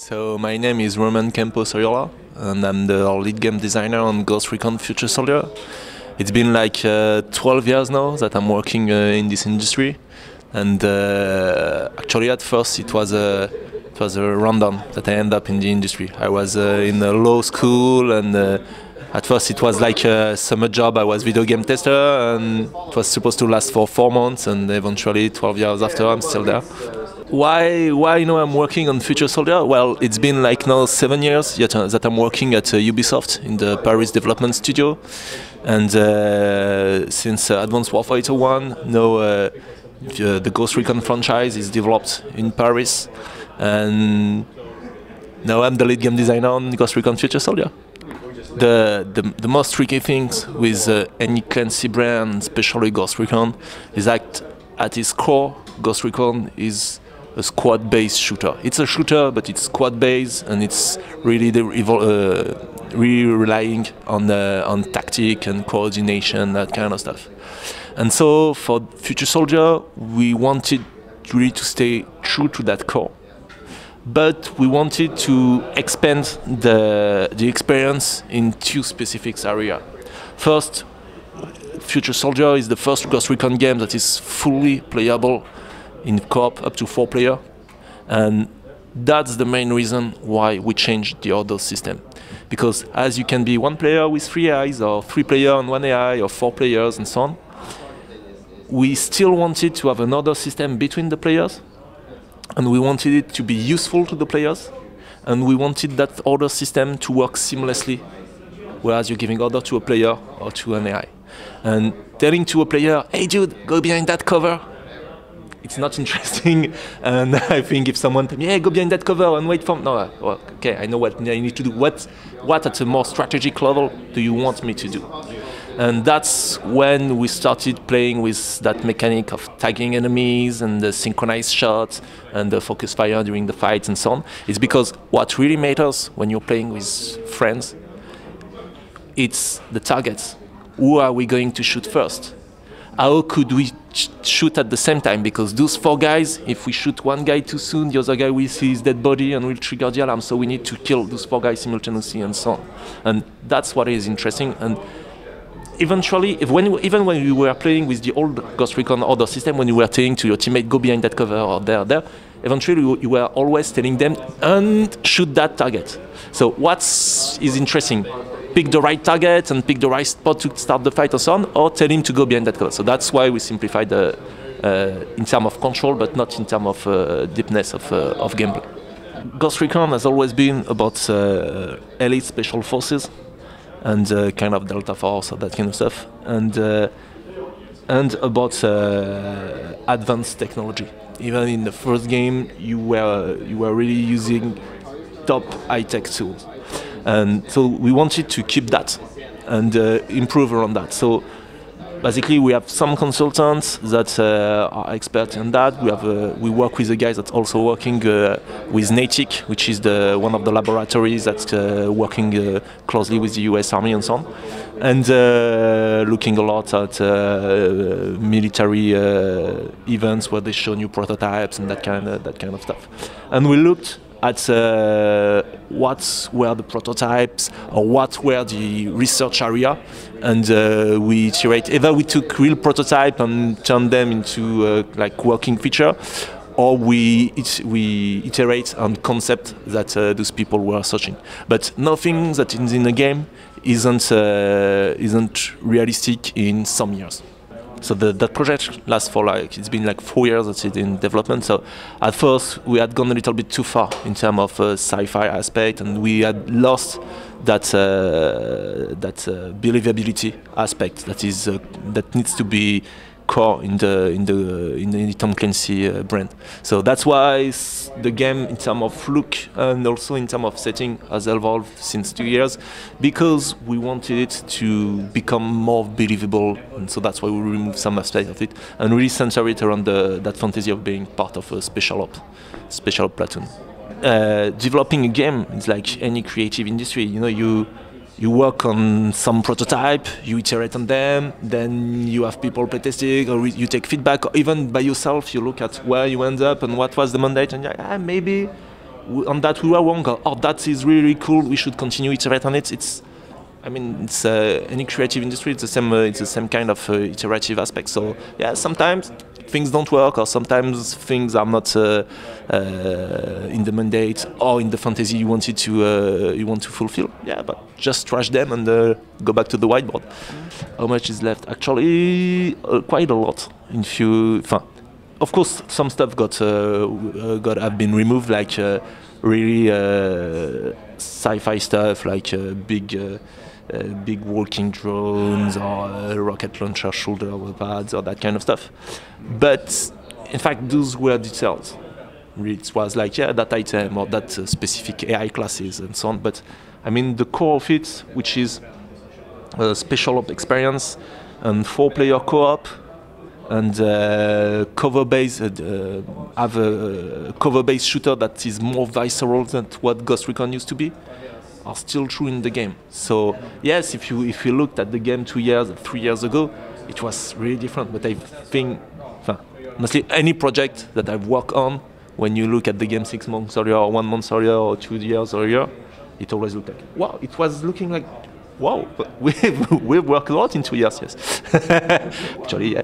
So my name is Roman Campos Oriola, and I'm the lead game designer on Ghost Recon Future Soldier. It's been like 12 years now that I'm working in this industry, and actually at first it was a random that I ended up in the industry. I was in a law school, and at first it was like a summer job. I was video game tester, and it was supposed to last for 4 months, and eventually 12 years after I'm still there. Why I'm working on Future Soldier? Well, it's been like now 7 years that I'm working at Ubisoft in the Paris development studio, and since Advanced Warfighter 1, now the Ghost Recon franchise is developed in Paris, and now I'm the lead game designer on Ghost Recon Future Soldier. The most tricky things with any Clancy brand, especially Ghost Recon, is that at its core, Ghost Recon is a squad-based shooter. It's a shooter, but it's squad-based, and it's really really relying on tactic and coordination, that kind of stuff. And so for Future Soldier, we wanted really to stay true to that core, but we wanted to expand the experience in two specific areas. First, Future Soldier is the first Ghost Recon game that is fully playable in co-op up to 4 players, and that's the main reason why we changed the order system. Because as you can be 1 player with 3 AIs, or 3 players and 1 AI, or 4 players and so on, we still wanted to have an order system between the players, and we wanted it to be useful to the players, and we wanted that order system to work seamlessly, whereas you're giving order to a player or to an AI. And telling to a player, hey dude, go behind that cover, it's not interesting. And I think if someone tells me, hey, go behind that cover and wait for... No, well, okay, I know what I need to do. What at a more strategic level do you want me to do? And that's when we started playing with that mechanic of tagging enemies and the synchronized shots and the focus fire during the fights and so on. It's because what really matters when you're playing with friends, it's the targets. Who are we going to shoot first? How could we shoot at the same time? Because those 4 guys, if we shoot one guy too soon, the other guy will see his dead body and will trigger the alarm. So we need to kill those 4 guys simultaneously and so on. And that's what is interesting. And eventually, even when we were playing with the old Ghost Recon order system, when you were saying to your teammate, go behind that cover or there, eventually you were always telling them, and shoot that target. So what is interesting? Pick the right target and pick the right spot to start the fight or so on, or tell him to go behind that cover. So that's why we simplified in terms of control, but not in terms of deepness of gameplay. Ghost Recon has always been about elite special forces and kind of Delta Force or that kind of stuff, and about advanced technology. Even in the first game, you were really using top high-tech tools. And so we wanted to keep that and improve around that. So basically, we have some consultants that are experts in that. We work with the guys that's also working with NATIC, which is one of the laboratories that's working closely with the US Army and so on, and looking a lot at military events where they show new prototypes and that kind of stuff. And we looked at what were the prototypes or what were the research area, and we iterate. Either we took real prototype and turned them into like working feature, or we iterate on concept that those people were searching. But nothing that is in the game isn't realistic in some years. So that project lasts for it's been like 4 years that it's in development. So at first we had gone a little bit too far in terms of sci-fi aspect, and we had lost that believability aspect that needs to be core in the Tom Clancy brand. So that's why the game, in terms of look and also in terms of setting, has evolved since 2 years, because we wanted it to become more believable, and so that's why we removed some aspects of it and really center it around that fantasy of being part of a special platoon. Developing a game is like any creative industry. You work on some prototype, you iterate on them, then you have people playtesting, or you take feedback, or even by yourself you look at where you end up and what was the mandate, and maybe on that we were wrong. Or, oh, that is really cool. We should continue iterate on it. It's any creative industry. It's the same kind of iterative aspect. So yeah, sometimes things don't work, or sometimes things are not in the mandate or in the fantasy you want to fulfill. Yeah, but just trash them and go back to the whiteboard. How much is left? Actually, quite a lot. Of course, some stuff have been removed, like really sci-fi stuff, like big walking drones or rocket launcher shoulder pads or that kind of stuff. But in fact, those were details. It was like, that item or that specific AI classes and so on. But I mean, the core of it, which is a special op experience and 4-player co-op and cover-based, have a cover-based shooter that is more visceral than what Ghost Recon used to be, are still true in the game. So yes, if you looked at the game 2 years, 3 years ago, it was really different. But I think, honestly, any project that I've worked on, when you look at the game 6 months earlier, or 1 month earlier, or 2 years earlier, it always looked like, wow, it was looking like, wow, but we've worked a lot in 2 years, yes. Actually, yeah.